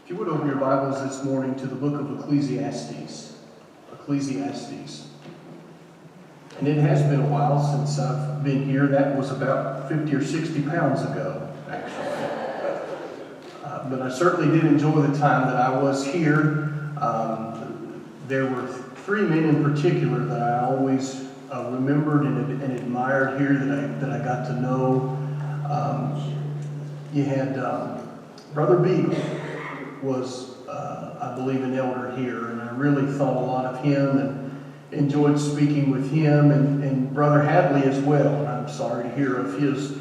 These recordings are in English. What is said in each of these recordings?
If you would open your Bibles this morning to the book of Ecclesiastes. Ecclesiastes. And it has been a while since I've been here. That was about 50 or 60 pounds ago, actually. But I certainly did enjoy the time that I was here. There were three men in particular that I always remembered and admired here that I got to know. You had Brother Beagle was, I believe, an elder here, and I really thought a lot of him and enjoyed speaking with him, and Brother Hadley as well. And I'm sorry to hear of his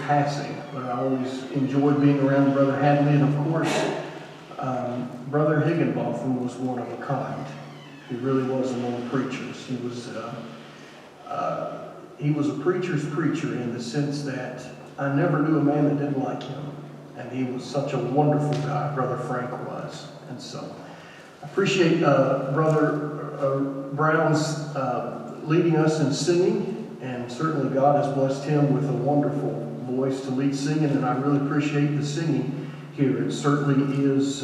passing, but I always enjoyed being around Brother Hadley, and of course, Brother Higginbotham was one of a kind. He really was among preachers. He was a preacher's preacher in the sense that I never knew a man that didn't like him. And he was such a wonderful guy, Brother Frank was. And so I appreciate Brother Brown's leading us in singing. And certainly God has blessed him with a wonderful voice to lead singing. And I really appreciate the singing here. It certainly is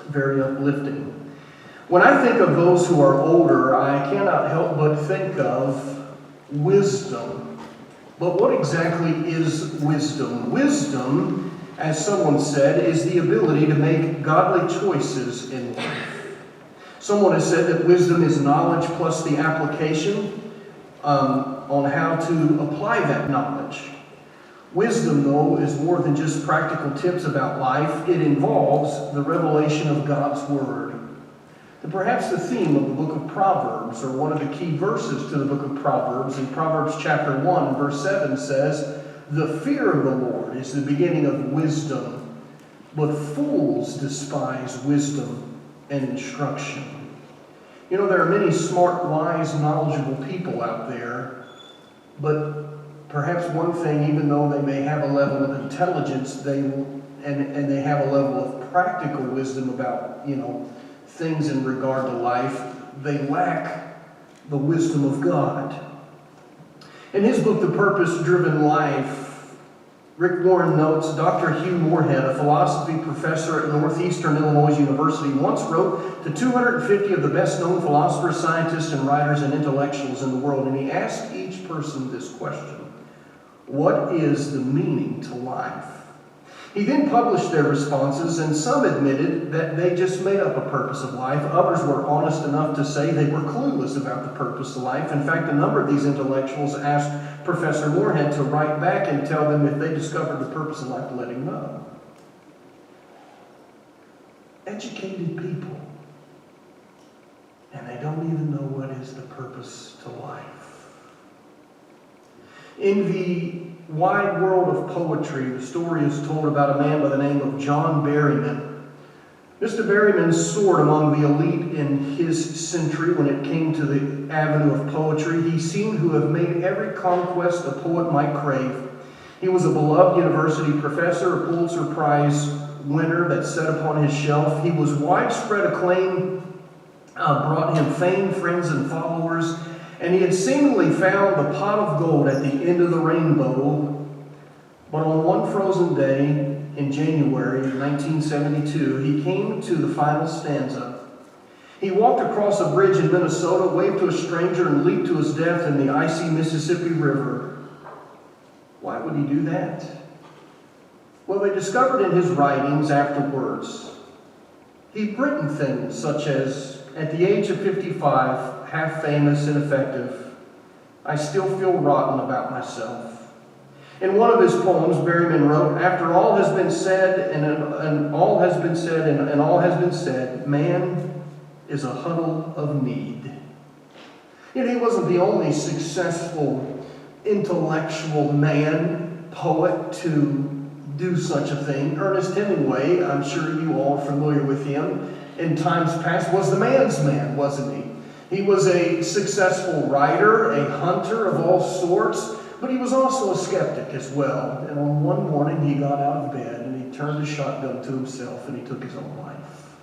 very uplifting. When I think of those who are older, I cannot help but think of wisdom. But what exactly is wisdom? Wisdom, as someone said, is the ability to make godly choices in life. Someone has said that wisdom is knowledge plus the application on how to apply that knowledge. Wisdom, though, is more than just practical tips about life. It involves the revelation of God's Word. And perhaps the theme of the book of Proverbs, or one of the key verses to the book of Proverbs, in Proverbs chapter 1, verse 7 says, "The fear of the Lord is the beginning of wisdom, but fools despise wisdom and instruction." You know, there are many smart, wise, knowledgeable people out there, but perhaps one thing, even though they may have a level of intelligence, and they have a level of practical wisdom about, things in regard to life, they lack the wisdom of God. In his book, The Purpose-Driven Life, Rick Warren notes, Dr. Hugh Moorhead, a philosophy professor at Northeastern Illinois University, once wrote to 250 of the best-known philosophers, scientists, and writers and intellectuals in the world, and he asked each person this question: what is the meaning to life? He then published their responses, and some admitted that they just made up a purpose of life. Others were honest enough to say they were clueless about the purpose of life. In fact, a number of these intellectuals asked Professor Moorhead to write back and tell them if they discovered the purpose of life to let him know. Educated people, and they don't even know what is the purpose to life. In the wide world of poetry, the story is told about a man by the name of John Berryman. Mr. Berryman soared among the elite in his century when it came to the avenue of poetry. He seemed to have made every conquest a poet might crave. He was a beloved university professor, a Pulitzer Prize winner that sat upon his shelf. He was widespread acclaim, brought him fame, friends, and followers. And he had seemingly found the pot of gold at the end of the rainbow. But on one frozen day in January 1972, he came to the final stanza. He walked across a bridge in Minnesota, waved to a stranger, and leaped to his death in the icy Mississippi River. Why would he do that? Well, they discovered in his writings afterwards, he'd written things such as, "At the age of 55, half famous and effective, I still feel rotten about myself." In one of his poems, Berryman wrote, "After all has been said, and all has been said, and all has been said, man is a huddle of need." Yet he wasn't the only successful intellectual man, poet, to do such a thing. Ernest Hemingway, I'm sure you all are familiar with him, in times past was the man's man, wasn't he? He was a successful writer, a hunter of all sorts, but he was also a skeptic as well. And on one morning, he got out of bed and he turned his shotgun to himself and he took his own life.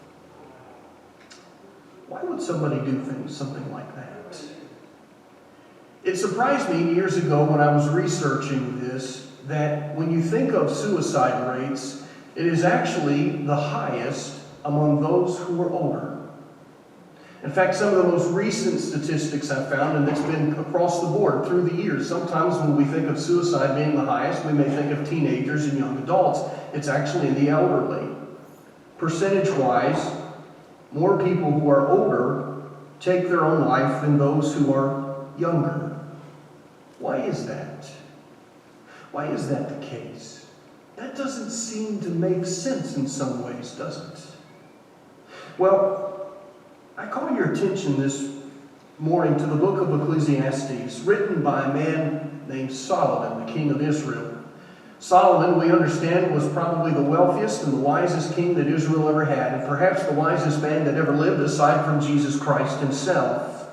Why would somebody do something like that? It surprised me years ago when I was researching this that when you think of suicide rates, It is actually the highest among those who are older. In fact, some of the most recent statistics I've found, and it's been across the board through the years, sometimes when we think of suicide being the highest, we may think of teenagers and young adults. It's actually in the elderly. Percentage-wise, more people who are older take their own life than those who are younger. Why is that? Why is that the case? That doesn't seem to make sense in some ways, does it? Well, I call your attention this morning to the book of Ecclesiastes, written by a man named Solomon, the king of Israel. Solomon, we understand, was probably the wealthiest and the wisest king that Israel ever had, and perhaps the wisest man that ever lived aside from Jesus Christ himself.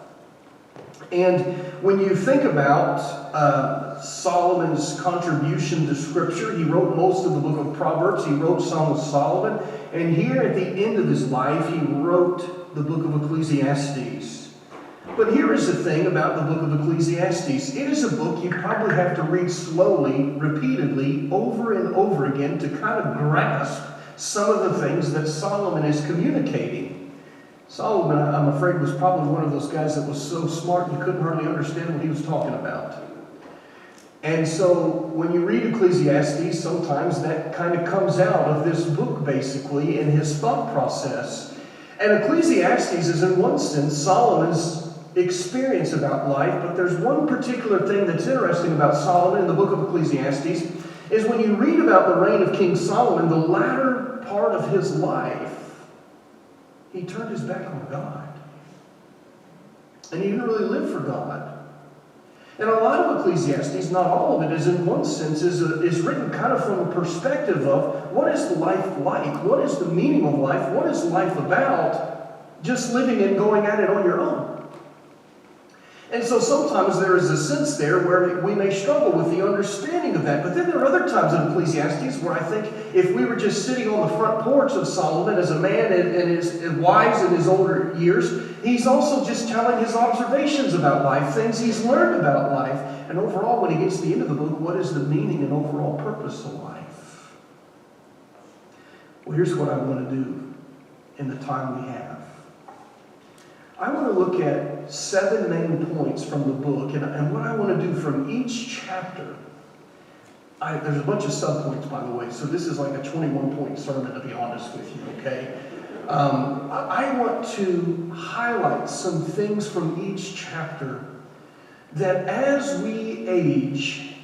And when you think about Solomon's contribution to Scripture, he wrote most of the book of Proverbs, he wrote Song of Solomon, and here at the end of his life, he wrote the book of Ecclesiastes. But here is the thing about the book of Ecclesiastes. It is a book you probably have to read slowly, repeatedly, over and over again to kind of grasp some of the things that Solomon is communicating. Solomon, I'm afraid, was probably one of those guys that was so smart you couldn't hardly understand what he was talking about. And so when you read Ecclesiastes, sometimes that kind of comes out of this book, basically, in his thought process. And Ecclesiastes is, in one sense, Solomon's experience about life, but there's one particular thing that's interesting about Solomon in the book of Ecclesiastes, is when you read about the reign of King Solomon, the latter part of his life, he turned his back on God. And he didn't really live for God. And a lot of Ecclesiastes, not all of it, is in one sense, is written kind of from a perspective of what is life like? What is the meaning of life? What is life about? Just living and going at it on your own. And so sometimes there is a sense there where we may struggle with the understanding of that. But then there are other times in Ecclesiastes where I think if we were just sitting on the front porch of Solomon as a man and is wise in his older years, he's also just telling his observations about life, things he's learned about life. And overall, when he gets to the end of the book, what is the meaning and overall purpose of life? Well, here's what I want to do in the time we have. I want to look at 7 main points from the book, and what I want to do from each chapter. There's a bunch of subpoints, by the way, so this is like a 21-point sermon, to be honest with you, okay? I want to highlight some things from each chapter that as we age,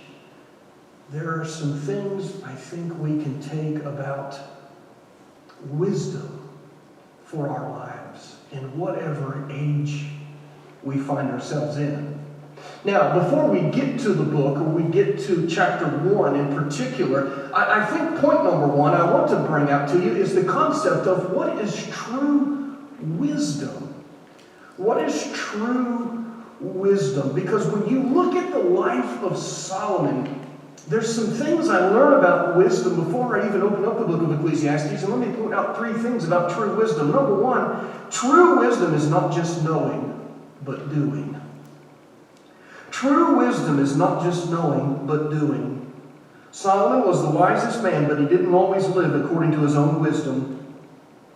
there are some things I think we can take about wisdom for our lives in whatever age we find ourselves in. Now, before we get to the book, or we get to chapter 1 in particular, I think point number 1 I want to bring out to you is the concept of what is true wisdom. What is true wisdom? Because when you look at the life of Solomon, there's some things I learn about wisdom before I even open up the book of Ecclesiastes, and let me point out 3 things about true wisdom. Number 1, true wisdom is not just knowing, but doing. True wisdom is not just knowing, but doing. Solomon was the wisest man, but he didn't always live according to his own wisdom.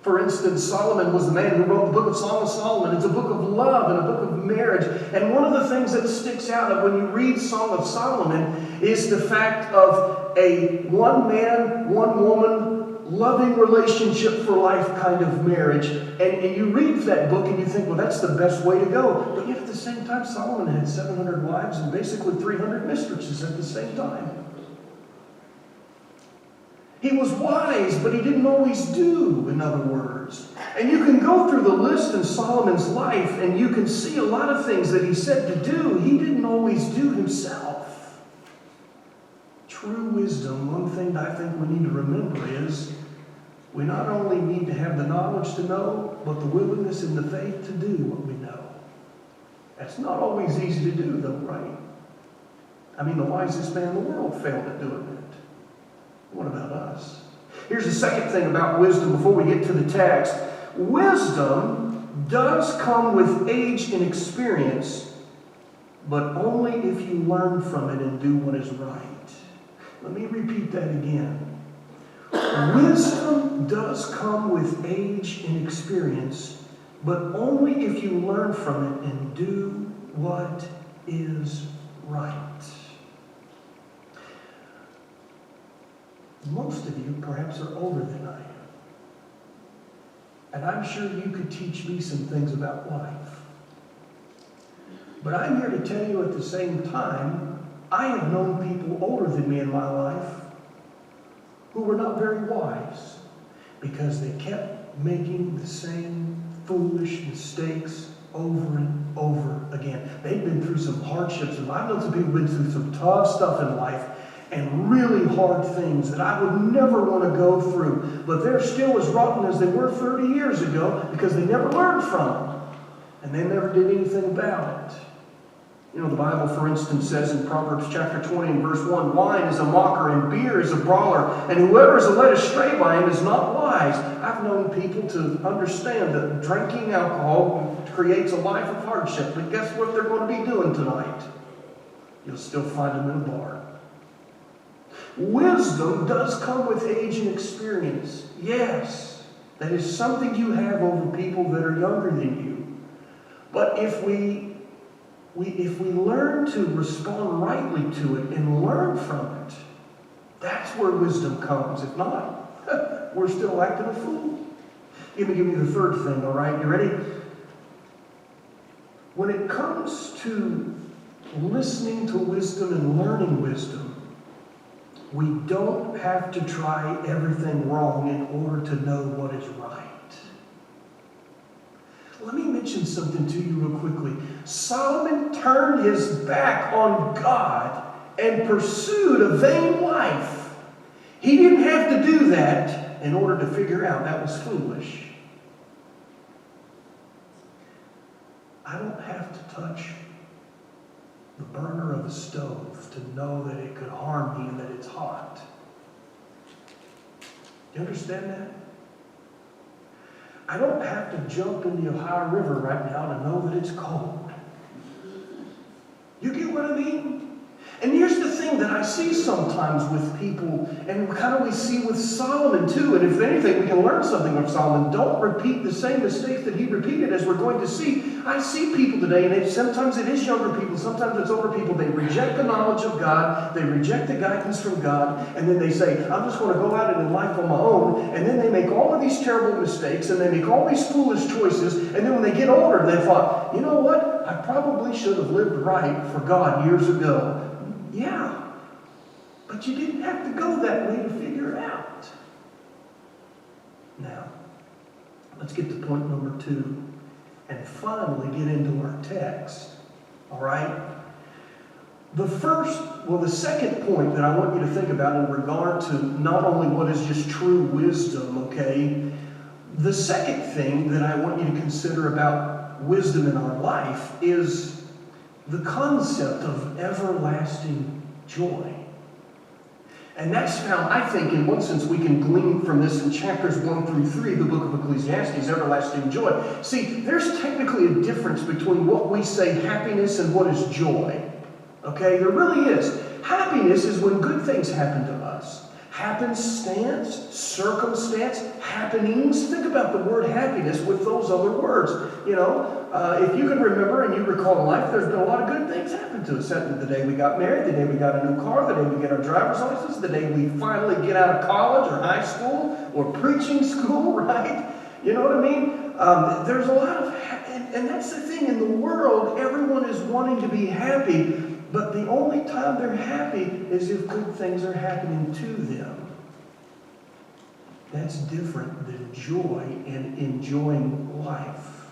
For instance, Solomon was the man who wrote the book of Song of Solomon. It's a book of love and a book of marriage. And one of the things that sticks out when you read Song of Solomon is the fact of a one man, one woman, loving relationship for life kind of marriage. And you read that book and you think, well, that's the best way to go. But yet at the same time, Solomon had 700 wives and basically 300 mistresses at the same time. He was wise, but he didn't always do, in other words. And you can go through the list in Solomon's life, and you can see a lot of things that he said to do, he didn't always do himself. True wisdom, one thing that I think we need to remember is we not only need to have the knowledge to know, but the willingness and the faith to do what we know. That's not always easy to do, though, right? I mean, the wisest man in the world failed at doing it. What about us? Here's the second thing about wisdom before we get to the text. Wisdom does come with age and experience, but only if you learn from it and do what is right. Let me repeat that again. Wisdom does come with age and experience, but only if you learn from it and do what is right. Most of you perhaps are older than I am. And I'm sure you could teach me some things about life. But I'm here to tell you at the same time, I have known people older than me in my life who were not very wise because they kept making the same foolish mistakes over and over again. They've been through some hardships, and I've known some people who've been through some tough stuff in life and really hard things that I would never want to go through. But they're still as rotten as they were 30 years ago because they never learned from them. And they never did anything about it. You know, the Bible, for instance, says in Proverbs chapter 20 and verse 1, wine is a mocker and beer is a brawler, and whoever is led astray by him is not wise. I've known people to understand that drinking alcohol creates a life of hardship. But guess what they're going to be doing tonight? You'll still find them in a bar. Wisdom does come with age and experience. Yes, that is something you have over people that are younger than you. But if we learn to respond rightly to it and learn from it, that's where wisdom comes. If not, we're still acting a fool. Give me the third thing, all right? You ready? When it comes to listening to wisdom and learning wisdom, we don't have to try everything wrong in order to know what is right. Let me mention something to you real quickly. Solomon turned his back on God and pursued a vain life. He didn't have to do that in order to figure out that was foolish. I don't have to touch the burner of a stove to know that it could harm me and that it's hot. You understand that? I don't have to jump in the Ohio River right now to know that it's cold. You get what I mean? And here's the thing that I see sometimes with people, and kind of we see with Solomon too, and if anything, we can learn something from Solomon. Don't repeat the same mistakes that he repeated, as we're going to see. I see people today, and sometimes it is younger people, sometimes it's older people, they reject the knowledge of God, they reject the guidance from God, and then they say, I'm just going to go out in life on my own, and then they make all of these terrible mistakes, and they make all these foolish choices, and then when they get older, they thought, you know what? I probably should have lived right for God years ago. Yeah, but you didn't have to go that way to figure it out. Now, let's get to point number 2 and finally get into our text. All right? The second point that I want you to think about in regard to not only what is just true wisdom, okay? The second thing that I want you to consider about wisdom in our life is the concept of everlasting joy. And that's found, I think, in one sense, we can glean from this in chapters 1 through 3, the book of Ecclesiastes, everlasting joy. See, there's technically a difference between what we say happiness and what is joy. Okay, there really is. Happiness is when good things happen to us. Happenstance, circumstance, happenings. Think about the word happiness with those other words. You know, if you can remember and you recall in life, there's been a lot of good things happen to us. The day we got married, the day we got a new car, the day we get our driver's license, the day we finally get out of college or high school or preaching school, right? You know what I mean? There's a lot of, and that's the thing, in the world, everyone is wanting to be happy. But the only time they're happy is if good things are happening to them. That's different than joy and enjoying life.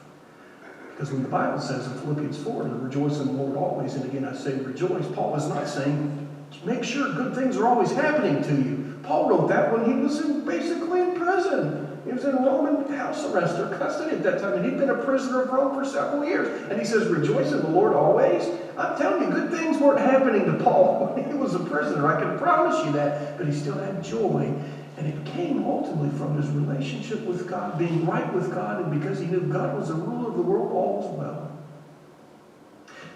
Because when the Bible says in Philippians 4, to rejoice in the Lord always, and again I say rejoice, Paul is not saying make sure good things are always happening to you. Paul wrote that when he was basically in prison. He was in Roman house arrest or custody at that time, and he'd been a prisoner of Rome for several years. And he says, rejoice in the Lord always. I'm telling you, good things weren't happening to Paul when he was a prisoner. I can promise you that. But he still had joy. And it came ultimately from his relationship with God, being right with God, and because he knew God was the ruler of the world, all was well.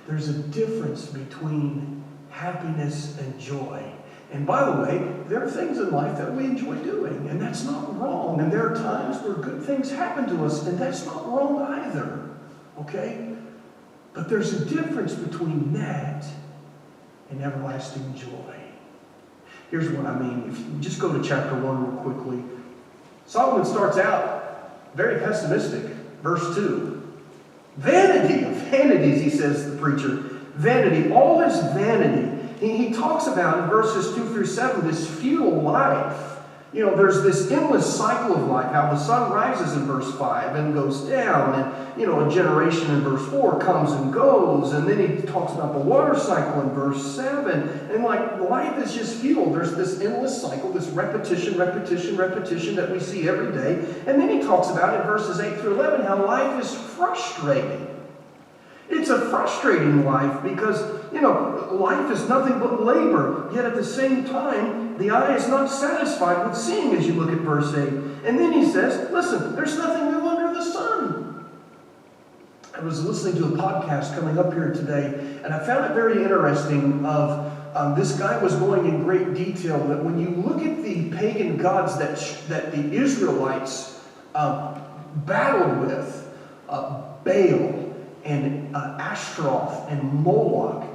There's a difference between happiness and joy. And by the way, there are things in life that we enjoy doing, and that's not wrong. And there are times where good things happen to us, and that's not wrong either. Okay? But there's a difference between that and everlasting joy. Here's what I mean. If you just go to chapter 1 real quickly. Solomon starts out very pessimistic. Verse 2. Vanity of vanities, he says, the preacher. Vanity. All is vanity. He talks about in verses 2 through 7 this futile life. You know, there's this endless cycle of life, how the sun rises in verse 5 and goes down, and, you know, a generation in verse 4 comes and goes, and then he talks about the water cycle in verse 7, and like, life is just futile. There's this endless cycle, this repetition that we see every day, and then he talks about in verses 8 through 11 how life is frustrating. It's a frustrating life because, you know, life is nothing but labor. Yet at the same time, the eye is not satisfied with seeing as you look at verse 8. And then he says, listen, there's nothing new under the sun. I was listening to a podcast coming up here today, and I found it very interesting this guy was going in great detail that when you look at the pagan gods that the Israelites battled with, Baal, and Ashtaroth and Moloch.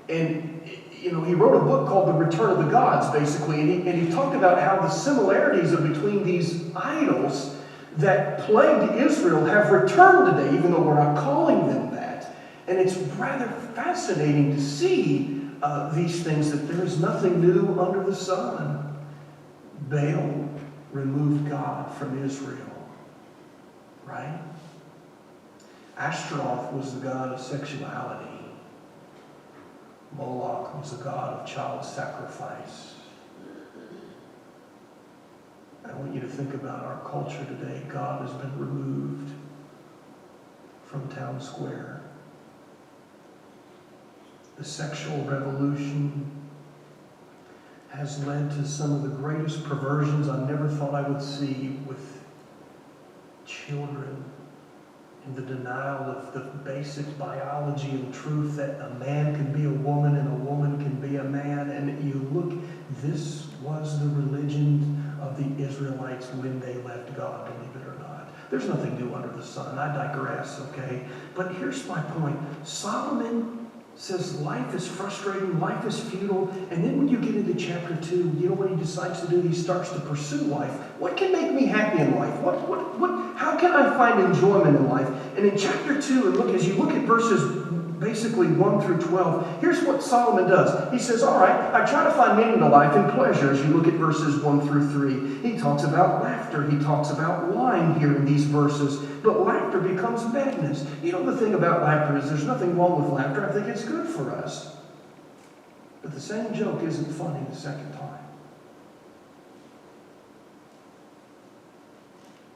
And, you know, he wrote a book called The Return of the Gods, basically. And he talked about how the similarities of between these idols that plagued Israel have returned today, even though we're not calling them that. And it's rather fascinating to see these things, that there is nothing new under the sun. Baal removed God from Israel, right? Ashtaroth was the god of sexuality. Moloch was the god of child sacrifice. I want you to think about our culture today. God has been removed from town square. The sexual revolution has led to some of the greatest perversions I never thought I would see with children, and the denial of the basic biology and truth that a man can be a woman and a woman can be a man. And you look, this was the religion of the Israelites when they left God, believe it or not. There's nothing new under the sun. I digress, okay? But here's my point. Solomon says life is frustrating, life is futile, and then when you get into chapter 2, you know what he decides to do? He starts to pursue life. What can make me happy in life? How can I find enjoyment in life? And in chapter 2, and look, as you look at verses basically 1 through 12, here's what Solomon does. He says, all right, I try to find meaning to life and pleasure as you look at verses 1 through 3. He talks about laughter. He talks about wine here in these verses. But laughter becomes madness. You know, the thing about laughter is there's nothing wrong with laughter. I think it's good for us. But the same joke isn't funny the second time.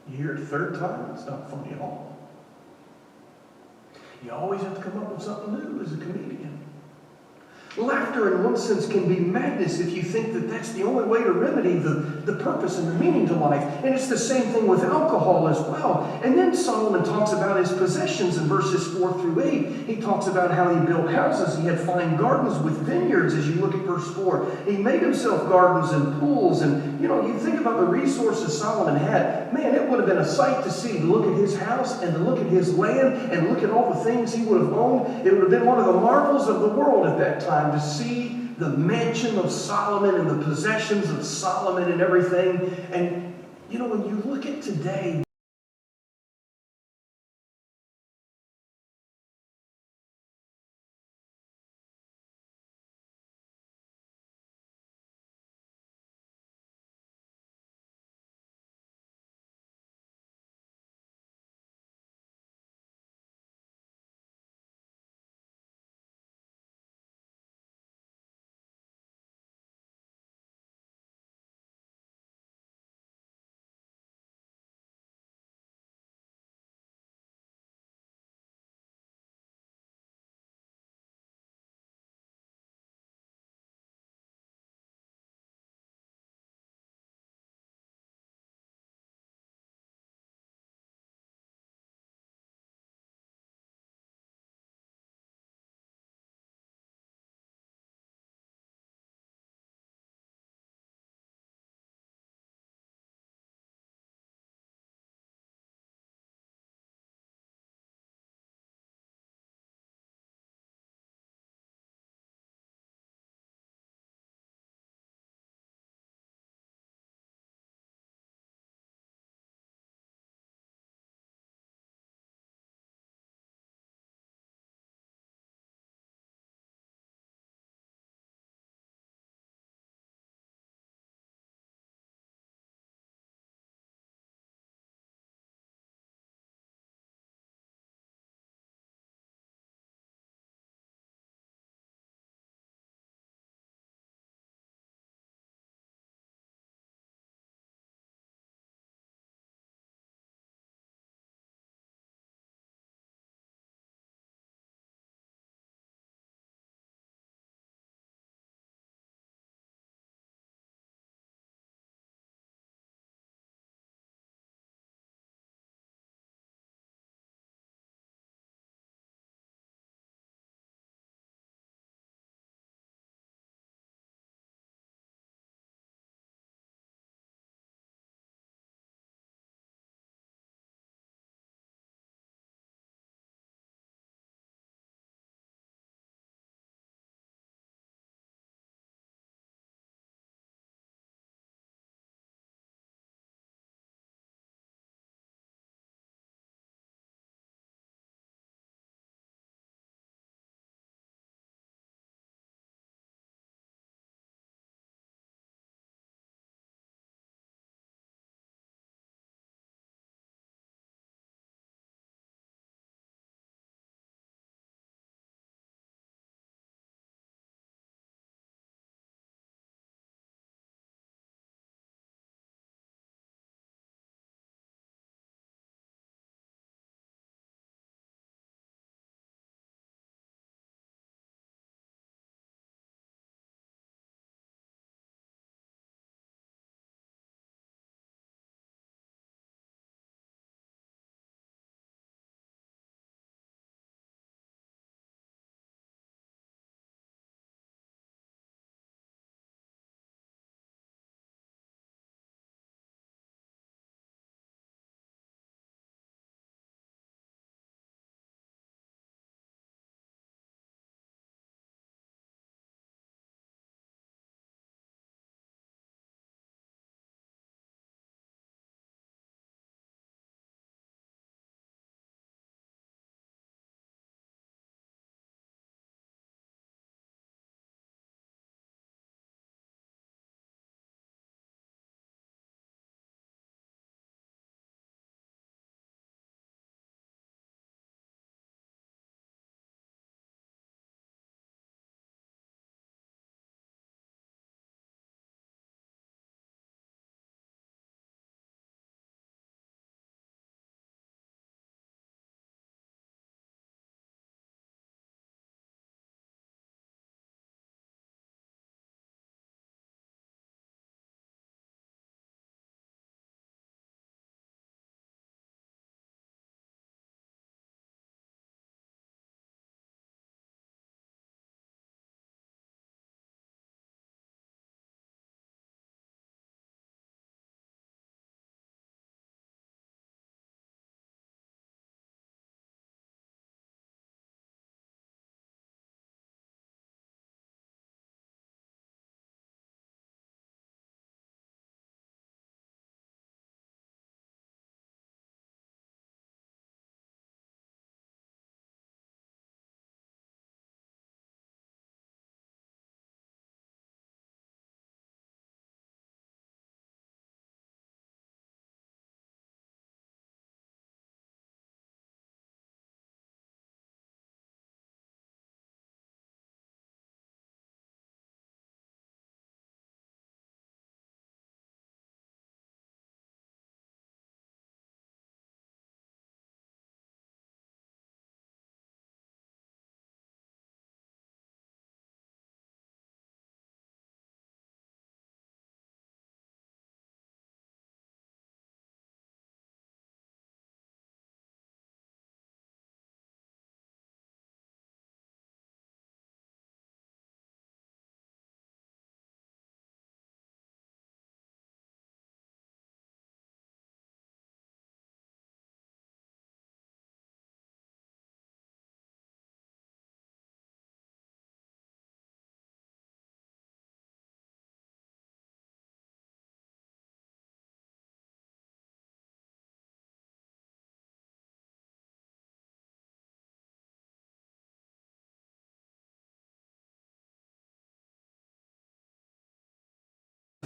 You hear it the third time, it's not funny at all. You always have to come up with something new as a comedian. Laughter, in one sense, can be madness if you think that that's the only way to remedy the purpose and the meaning to life. And it's the same thing with alcohol as well. And then Solomon talks about his possessions in verses 4 through 8. He talks about how he built houses. He had fine gardens with vineyards, as you look at verse 4. He made himself gardens and pools. And, you know, you think about the resources Solomon had. Man, it would have been a sight to see, to look at his house and to look at his land and look at all the things he would have owned. It would have been one of the marvels of the world at that time to see the mansion of Solomon and the possessions of Solomon and everything. And, you know, when you look at today,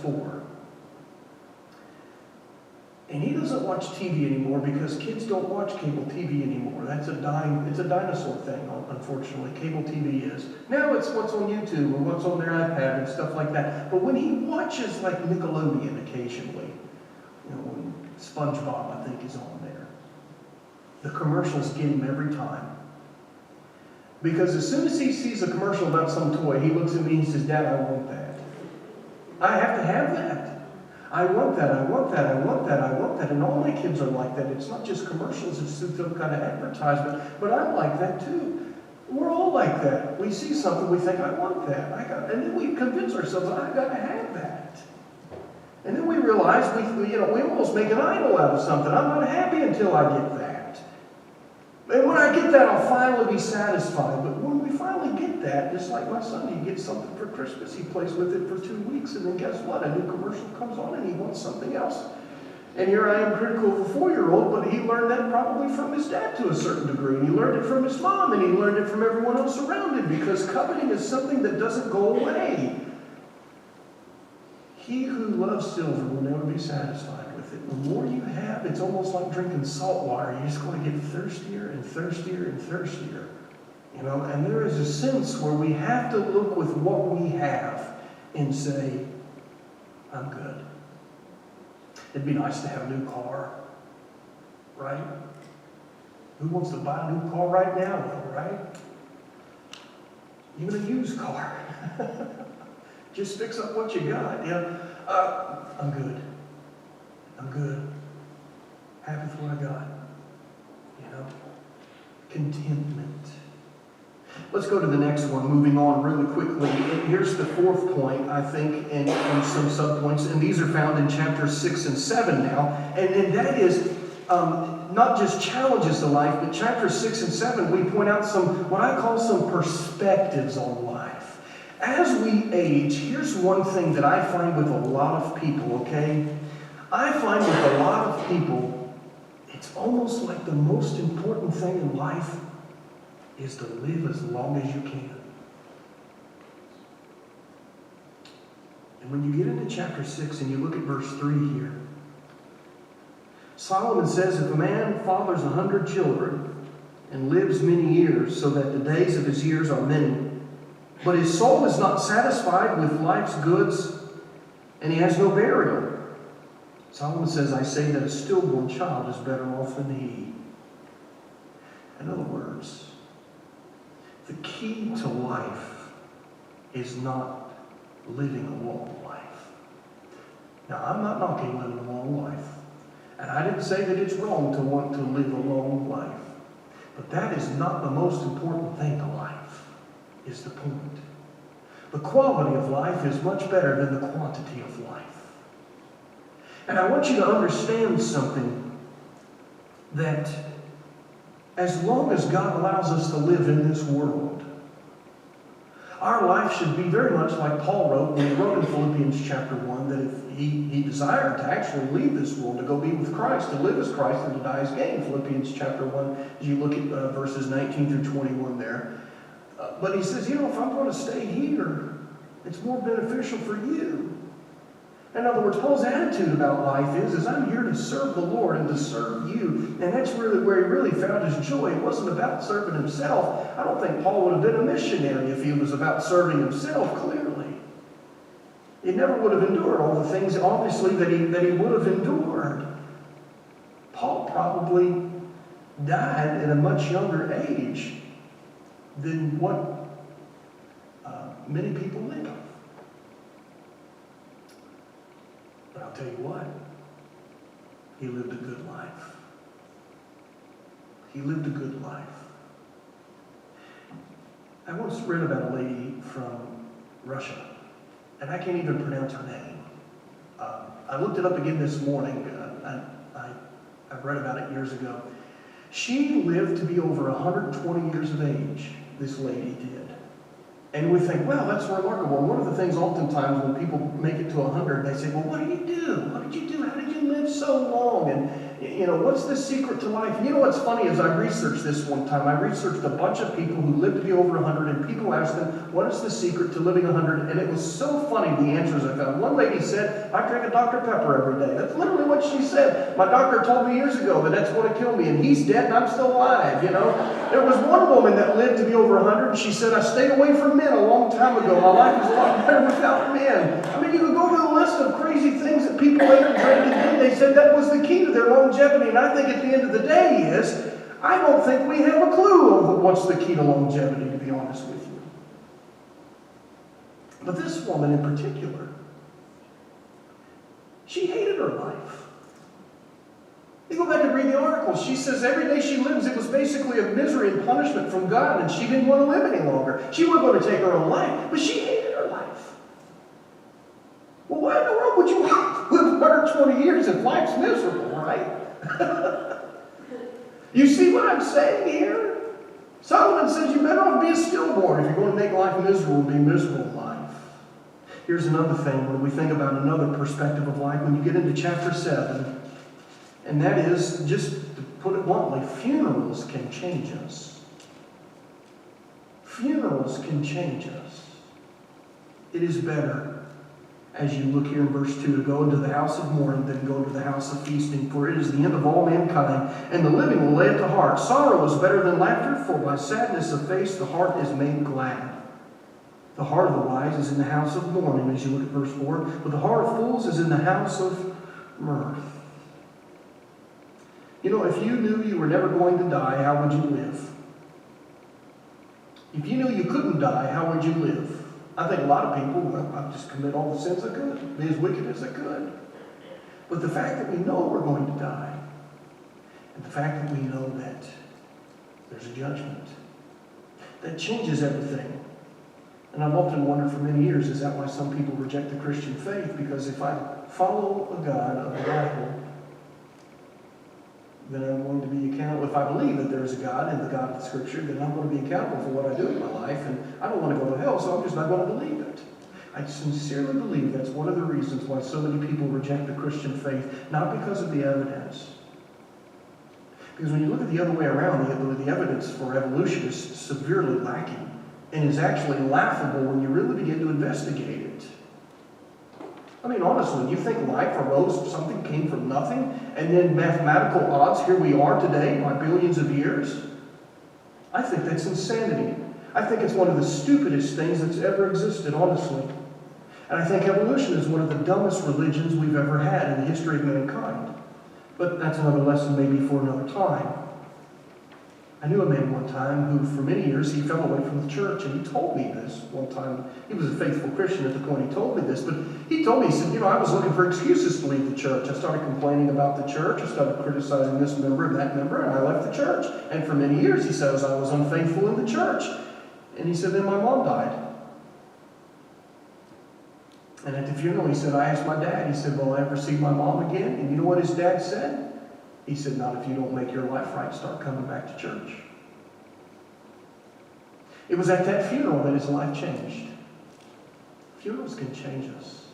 4. And he doesn't watch TV anymore because kids don't watch cable TV anymore. It's a dinosaur thing, unfortunately. Cable TV is. Now it's what's on YouTube or what's on their iPad and stuff like that. But when he watches like Nickelodeon occasionally, when SpongeBob, I think, is on there, the commercials get him every time. Because as soon as he sees a commercial about some toy, he looks at me and he says, "Dad, I want that. I have to have that. I want that, I want that, I want that, I want that." And all my kids are like that. It's not just commercials, it's some kind of advertisement. But I'm like that too. We're all like that. We see something, we think, "I want that." And then we convince ourselves, "I've got to have that." And then we realize we almost make an idol out of something. I'm not happy until I get that. And when I get that, I'll finally be satisfied. But when we finally get that, just like my son, he gets something for Christmas. He plays with it for 2 weeks, and then guess what? A new commercial comes on, and he wants something else. And here I am critical of a 4-year-old, but he learned that probably from his dad to a certain degree. And he learned it from his mom, and he learned it from everyone else around him, because coveting is something that doesn't go away. He who loves silver will never be satisfied with it. The more you have, it's almost like drinking salt water. You're just going to get thirstier and thirstier and thirstier. And there is a sense where we have to look with what we have and say, "I'm good." It'd be nice to have a new car, right? Who wants to buy a new car right now, though, right? Even a used car. Just fix up what you got. I'm good. I'm good. Happy with what I got. Contentment. Let's go to the next one, moving on really quickly. And here's the 4th point, I think, and some subpoints. And these are found in chapters 6 and 7 now. And that is not just challenges to life, but chapters 6 and 7, we point out what I call some perspectives on life. As we age, here's one thing that I find with a lot of people, okay? I find with a lot of people, it's almost like the most important thing in life is to live as long as you can. And when you get into chapter 6 and you look at verse 3 here, Solomon says, "If a man fathers 100 children and lives many years, so that the days of his years are many, but his soul is not satisfied with life's goods, and he has no burial. Solomon says, I say that a stillborn child is better off than he." In other words, the key to life is not living a long life. Now, I'm not knocking living a long life. And I didn't say that it's wrong to want to live a long life. But that is not the most important thing to life, is the point. The quality of life is much better than the quantity of life. And I want you to understand something, that as long as God allows us to live in this world, our life should be very much like Paul wrote when he wrote in Philippians chapter 1, that if he desired to actually leave this world, to go be with Christ, to live as Christ and to die as gain. Philippians chapter 1, as you look at verses 19 through 21 there. But he says, if I'm going to stay here, it's more beneficial for you. In other words, Paul's attitude about life is I'm here to serve the Lord and to serve you. And that's really where he really found his joy. It wasn't about serving himself. I don't think Paul would have been a missionary if he was about serving himself, clearly. He never would have endured all the things, obviously, that he would have endured. Paul probably died at a much younger age than what many people live. But I'll tell you what, he lived a good life. He lived a good life. I once read about a lady from Russia, and I can't even pronounce her name. I looked it up again this morning. I read about it years ago. She lived to be over 120 years of age, this lady did. And we think, well, that's remarkable. One of the things oftentimes when people make it to 100, they say, well, what do you do? What did you do? How did you live so long? you know, what's the secret to life? And you know what's funny is I researched this one time. I researched a bunch of people who lived to be over 100, and people asked them, what is the secret to living 100? And it was so funny, the answers I found. One lady said, I drink a Dr. Pepper every day. That's literally what she said. My doctor told me years ago that that's going to kill me, and he's dead and I'm still alive, you know. There was one woman that lived to be over 100, and she said, I stayed away from men a long time ago. My life was a lot better without men. I mean, you could go to the list of crazy things that people later drank and did. They said that was the key to their longevity. And I think at the end of the day is, I don't think we have a clue of what's the key to longevity, to be honest with you. But this woman in particular, she hated her life. You go back and read the article. She says every day she lives, it was basically a misery and punishment from God, and she didn't want to live any longer. She wasn't going to take her own life, but she hated her life. Well, why in the world would you live 120 years if life's miserable, right? You see what I'm saying here? Solomon says you better off be a stillborn if you're going to make life miserable and be miserable in life. Here's another thing when we think about another perspective of life, when you get into chapter 7, and that is, just to put it bluntly, funerals can change us. Funerals can change us. It is better, as you look here in verse 2, to go into the house of mourning than go into the house of feasting, for it is the end of all mankind, and the living will lay it to heart. Sorrow is better than laughter, for by sadness of face the heart is made glad. The heart of the wise is in the house of mourning, as you look at verse 4, but the heart of fools is in the house of mirth. You know, if you knew you were never going to die, how would you live? If you knew you couldn't die, how would you live? I think a lot of people, well, I'll just commit all the sins I could, be as wicked as I could. But the fact that we know we're going to die, and the fact that we know that there's a judgment, that changes everything. And I've often wondered for many years, is that why some people reject the Christian faith? Because if I follow a God of the Bible, then I'm going to be accountable. If I believe that there is a God and the God of the Scripture, then I'm going to be accountable for what I do in my life, and I don't want to go to hell, so I'm just not going to believe it. I sincerely believe that's one of the reasons why so many people reject the Christian faith, not because of the evidence. Because when you look at the other way around, the evidence for evolution is severely lacking and is actually laughable when you really begin to investigate it. I mean, honestly, you think life arose, something came from nothing, and then mathematical odds, here we are today by billions of years? I think that's insanity. I think it's one of the stupidest things that's ever existed, honestly. And I think evolution is one of the dumbest religions we've ever had in the history of mankind. But that's another lesson maybe for another time. I knew a man one time who, for many years, he fell away from the church, and he told me this one time. He was a faithful Christian at the point he told me this, but he told me, he said, I was looking for excuses to leave the church. I started complaining about the church. I started criticizing this member and that member, and I left the church. And for many years, he says, I was unfaithful in the church. And he said, then my mom died. And at the funeral, he said, I asked my dad, he said, will I ever see my mom again? And you know what his dad said? He said, not if you don't make your life right, start coming back to church. It was at that funeral that his life changed. Funerals can change us.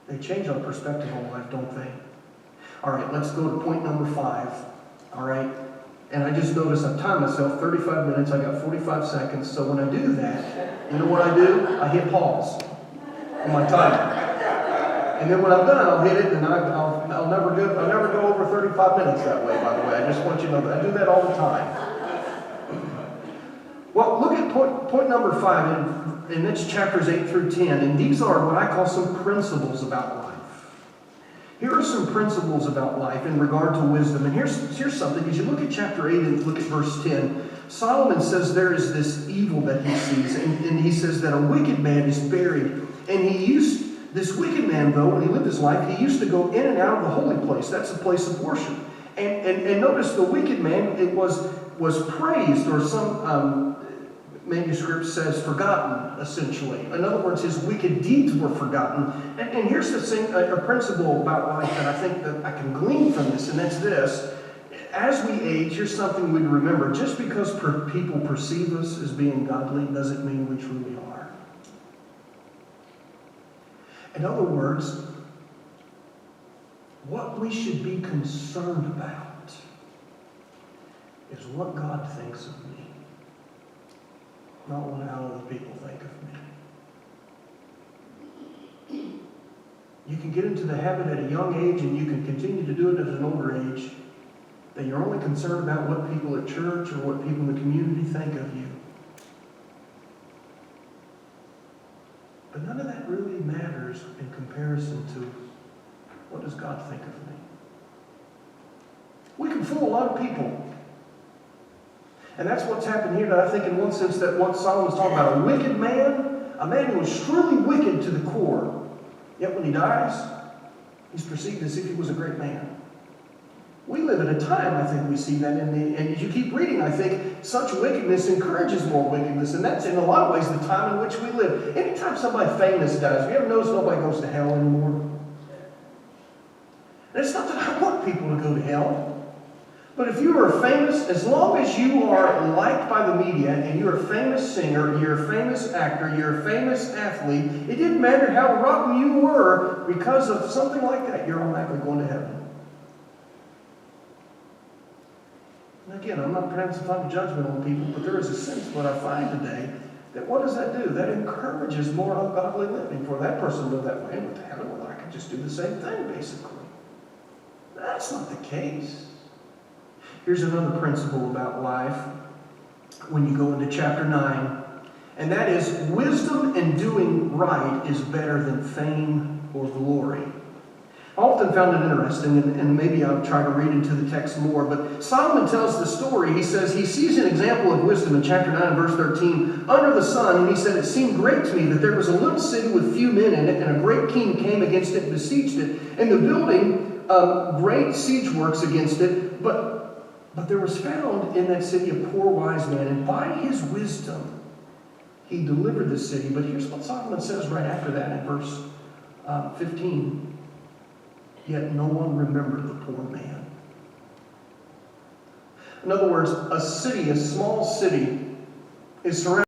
They change our perspective on life, don't they? All right, let's go to point number 5. All right? And I just noticed I've timed myself 35 minutes. I got 45 seconds. So when I do that, you know what I do? I hit pause on my timer. And then when I'm done, I'll hit it, and I'll never go over 35 minutes that way, by the way. I just want you to know that. I do that all the time. Well, look at point number 5, and that's chapters 8 through 10. And these are what I call some principles about life. Here are some principles about life in regard to wisdom. And here's something. As you look at chapter 8 and look at verse 10, Solomon says there is this evil that he sees. And he says that a wicked man is buried. And this wicked man, though, when he lived his life, he used to go in and out of the holy place. That's a place of worship. And notice the wicked man, it was praised, or some manuscript says forgotten, essentially. In other words, his wicked deeds were forgotten. And here's the thing, a principle about life that I think that I can glean from this, and that's this. As we age, here's something we remember. Just because people perceive us as being godly doesn't mean we truly are. In other words, What we should be concerned about is what God thinks of me, not what other people think of me. You can get into the habit at a young age, and you can continue to do it at an older age, that you're only concerned about what people at church or what people in the community think of you. But none of that really matters in comparison to what does God think of me. We can fool a lot of people. And that's what's happened here. I think in one sense that what Solomon's talking about, a wicked man, a man who was truly wicked to the core. Yet when he dies, he's perceived as if he was a great man. We live at a time, I think we see that and as you keep reading, I think such wickedness encourages more wickedness. And that's in a lot of ways the time in which we live. Anytime somebody famous dies, have you ever noticed nobody goes to hell anymore? And it's not that I want people to go to hell. But if you are famous, as long as you are liked by the media and you're a famous singer, you're a famous actor, you're a famous athlete, it didn't matter how rotten you were, because of something like that, you're automatically going to heaven. And again, I'm not pronouncing final judgment on people, but there is a sense what I find today that what does that do? That encourages more ungodly living for that person to live that way. And with heaven, well, I can just do the same thing, basically. That's not the case. Here's another principle about life when you go into chapter 9, and that is wisdom and doing right is better than fame or glory. I often found it interesting, and maybe I'll try to read into the text more, but Solomon tells the story. He says he sees an example of wisdom in chapter 9, verse 13, under the sun, and he said, "It seemed great to me that there was a little city with few men in it, and a great king came against it and besieged it, and the building great siege works against it, but there was found in that city a poor wise man, and by his wisdom he delivered the city." But here's what Solomon says right after that in verse 15. "Yet no one remembered the poor man." In other words, a city, a small city, is surrounded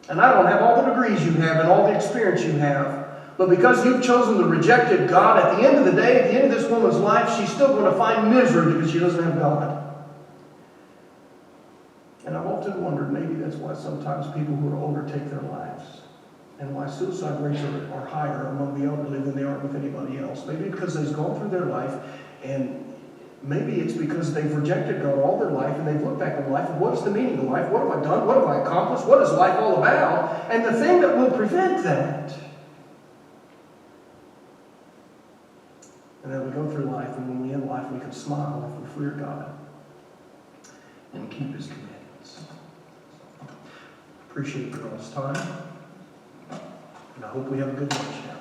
And I don't have all the degrees you have and all the experience you have. But because you've chosen the rejected God, at the end of the day, at the end of this woman's life, she's still going to find misery because she doesn't have God. And I've often wondered, maybe that's why sometimes people who are older take their lives. And why suicide rates are higher among the elderly than they are with anybody else. Maybe because they've gone through their life, and maybe it's because they've rejected God all their life, and they've looked back on life, and what is the meaning of life? What have I done? What have I accomplished? What is life all about? And the thing that will prevent that. And then we go through life, and when we end life, we can smile if we fear God and keep His commandments. Appreciate your all's time. And I hope we have a good lunch now.